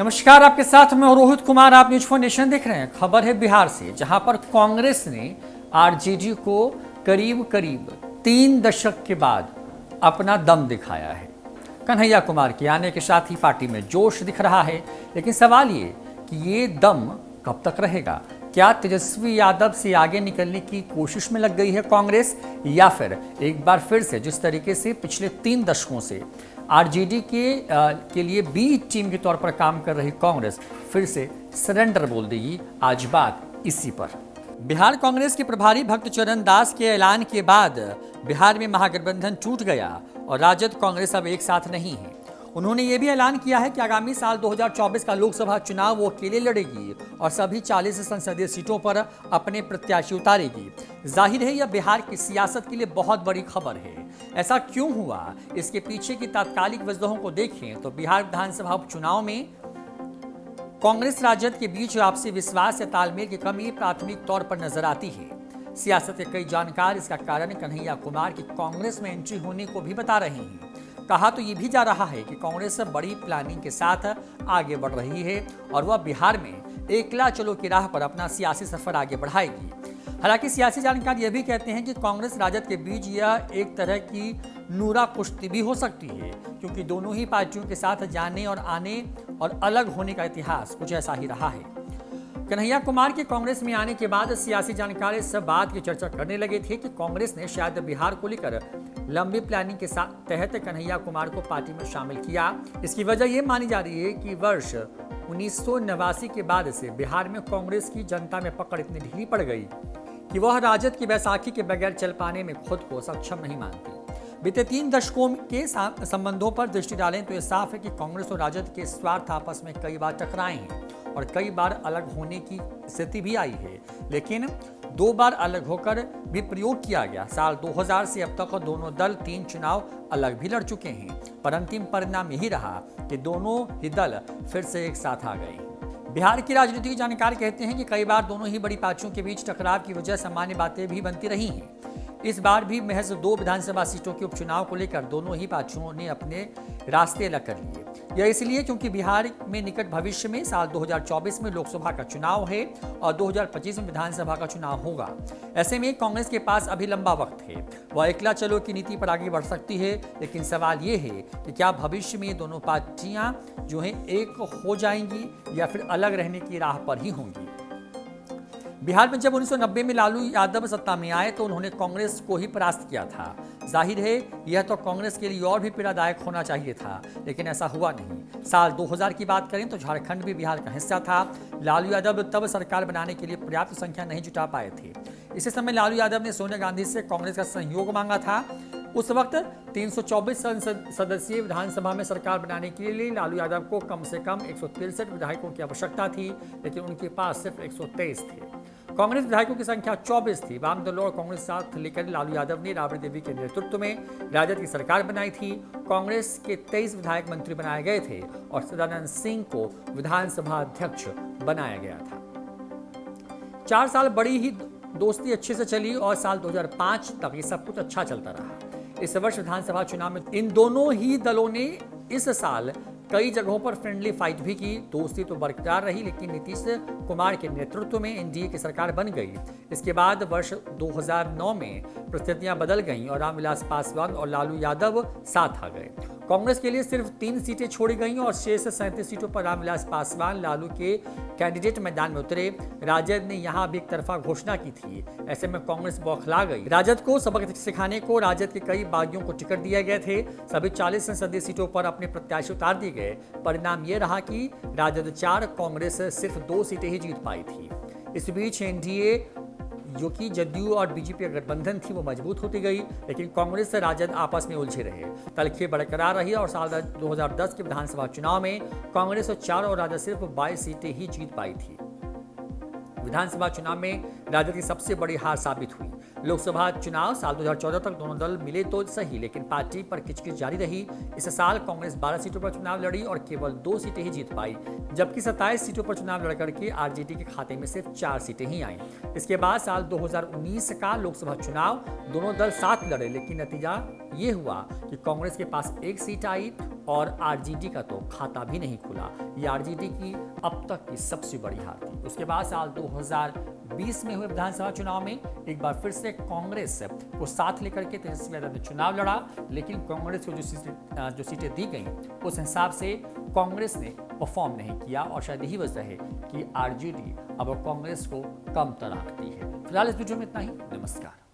नमस्कार, आपके साथ मैं रोहित कुमार। आप न्यूज फॉर नेशन देख रहे हैं। खबर है बिहार से, जहां पर कांग्रेस ने आरजेडी को करीब करीब 3 दशक के बाद अपना दम दिखाया है। कन्हैया कुमार के आने के साथ ही पार्टी में जोश दिख रहा है, लेकिन सवाल ये कि ये दम कब तक रहेगा। क्या तेजस्वी यादव से आगे निकलने की कोशिश में लग गई है कांग्रेस, या फिर एक बार फिर से जिस तरीके से पिछले 3 दशकों से आरजेडी के लिए बी टीम के तौर पर काम कर रही कांग्रेस फिर से सरेंडर बोल देगी। आज बात इसी पर। बिहार कांग्रेस के प्रभारी भक्त चरण दास के ऐलान के बाद बिहार में महागठबंधन टूट गया और राजद कांग्रेस अब एक साथ नहीं है। उन्होंने ये भी ऐलान किया है कि आगामी साल 2024 का लोकसभा चुनाव वो अकेले लड़ेगी और सभी 40 संसदीय सीटों पर अपने प्रत्याशी उतारेगी। जाहिर है यह बिहार की सियासत के लिए बहुत बड़ी खबर है। ऐसा क्यों हुआ, इसके पीछे की तात्कालिक वजहों को देखें तो बिहार विधानसभा उपचुनाव में कांग्रेस राजद के बीच आपसी विश्वास या तालमेल की कमी प्राथमिक तौर पर नजर आती है। सियासत के कई जानकार इसका कारण कन्हैया कुमार की कांग्रेस में एंट्री होने को भी बता रहे हैं। कहा तो ये भी जा रहा है कि कांग्रेस बड़ी प्लानिंग के साथ आगे बढ़ रही है और वह बिहार में एकला चलो की राह पर अपना सियासी सफर आगे बढ़ाएगी। हालांकि सियासी जानकार यह भी कहते हैं कि कांग्रेस राजद के बीच यह एक तरह की नूरा कुश्ती भी हो सकती है, क्योंकि दोनों ही पार्टियों के साथ जाने और आने और अलग होने का इतिहास कुछ ऐसा ही रहा है। कन्हैया कुमार के कांग्रेस में आने के बाद सियासी जानकार इस बात की चर्चा करने लगे थे कि कांग्रेस ने शायद बिहार को लेकर लंबी प्लानिंग के तहत कन्हैया कुमार को पार्टी में शामिल किया। इसकी वजह यह मानी जा रही है कि वर्ष 1989 के बाद से बिहार में कांग्रेस की जनता में पकड़ इतनी ढीली पड़ गई कि वह राजद की बैसाखी के बगैर चल पाने में खुद को सक्षम नहीं मानती। बीते 3 दशकों के संबंधों पर दृष्टि डालें तो यह साफ है कि कांग्रेस और राजद के स्वार्थ आपस में कई बार टकराए हैं और कई बार अलग होने की स्थिति भी आई है, लेकिन 2 बार अलग होकर भी प्रयोग किया गया। साल 2000 से अब तक दोनों दल 3 चुनाव अलग भी लड़ चुके हैं, पर अंतिम परिणाम यही रहा कि दोनों ही दल फिर से एक साथ आ गए। बिहार की राजनीतिक जानकार कहते हैं कि कई बार दोनों ही बड़ी पार्टियों के बीच टकराव की वजह सामान्य बातें भी बनती रही हैं। इस बार भी महज 2 विधानसभा सीटों के उपचुनाव को लेकर दोनों ही पार्टियों ने अपने रास्ते अलग कर लिए। यह इसलिए क्योंकि बिहार में निकट भविष्य में साल 2024 में लोकसभा का चुनाव है और 2025 में विधानसभा का चुनाव होगा। ऐसे में कांग्रेस के पास अभी लंबा वक्त है, वह एकला चलो की नीति पर आगे बढ़ सकती है, लेकिन सवाल ये है कि क्या भविष्य में ये दोनों पार्टियां जो हैं एक हो जाएंगी या फिर अलग रहने की राह पर ही होंगी। बिहार में जब 1990 में लालू यादव सत्ता में आए तो उन्होंने कांग्रेस को ही परास्त किया था। जाहिर है यह तो कांग्रेस के लिए और भी पीड़ादायक होना चाहिए था, लेकिन ऐसा हुआ नहीं। साल 2000 की बात करें तो झारखंड भी बिहार का हिस्सा था। लालू यादव तब सरकार बनाने के लिए पर्याप्त संख्या नहीं जुटा पाए थे। इसी समय लालू यादव ने सोनिया गांधी से कांग्रेस का सहयोग मांगा था। उस वक्त 324 सदस्यीय विधानसभा में सरकार बनाने के लिए लालू यादव को कम से कम 163 विधायकों की आवश्यकता थी, लेकिन उनके पास सिर्फ 123 थे। कांग्रेस विधायकों की संख्या 24 थी। वाम दलों और कांग्रेस साथ लेकर लालू यादव ने राबड़ी देवी के नेतृत्व में राजद की सरकार बनाई थी। कांग्रेस के 23 विधायक मंत्री बनाए गए थे और सदानंद सिंह को विधानसभा अध्यक्ष बनाया गया था। 4 साल बड़ी ही दोस्ती अच्छे से चली और साल 2005 तक ये सब कुछ अच्छा चलता रहा। इस वर्ष विधानसभा चुनाव में इन दोनों ही दलों ने इस साल कई जगहों पर फ्रेंडली फाइट भी की। दोस्ती तो बरकरार रही, लेकिन नीतीश कुमार के नेतृत्व में एनडीए की सरकार बन गई। इसके बाद वर्ष 2009 में परिस्थितियां बदल गईं और रामविलास पासवान और लालू यादव साथ आ गए। कांग्रेस के लिए सिर्फ 3 सीटें छोड़ी गईं और शेष 37 सीटों पर रामविलास पासवान लालू के कैंडिडेट मैदान में उतरे। राजद ने यहां भी एक तरफा घोषणा की थी। ऐसे में कांग्रेस बौखला गई। राजद को सबक सिखाने को राजद के कई बागियों को टिकट दिए गए थे। सभी 40 संसदीय सीटों पर अपने प्रत्याशी उतार दिए गए। परिणाम यह रहा कि राजद 4, कांग्रेस सिर्फ 2 सीटें ही जीत पाई थी। इस बीच एनडीए जो कि जदयू और बीजेपी का गठबंधन थी वो मजबूत होती गई, लेकिन कांग्रेस से राजद आपस में उलझे रहे। तलखे बरकरार रही और साल 2010 के विधानसभा चुनाव में कांग्रेस 4 और राजद सिर्फ 22 सीटें ही जीत पाई थी। विधानसभा चुनाव में राजद की सबसे बड़ी हार साबित हुई। लोकसभा चुनाव साल 2014 तक दोनों दल मिले तो सही, लेकिन पार्टी पर किचकिच जारी रही। इस साल कांग्रेस 12 सीटों पर चुनाव लड़ी और केवल 2 सीटें ही जीत पाई, जबकि 27 सीटों पर चुनाव लड़ करके आरजेडी के खाते में सिर्फ 4 सीटें ही आईं। इसके बाद साल 2019 का लोकसभा चुनाव दोनों दल साथ लड़े, लेकिन नतीजा ये हुआ कि कांग्रेस के पास 1 सीट आई और आरजेडी का तो खाता भी नहीं खुला। ये आरजेडी की अब तक की सबसे बड़ी हार थी। उसके बाद साल 2020 में हुए विधानसभा चुनाव में एक बार फिर से कांग्रेस को साथ लेकर के तेजस्वी यादव ने चुनाव लड़ा, लेकिन कांग्रेस को जो सीटें दी गई उस हिसाब से कांग्रेस ने परफॉर्म नहीं किया और शायद यही वजह है कि आरजेडी अब कांग्रेस को कम तरह रखती है। फिलहाल इस वीडियो में इतना ही। नमस्कार।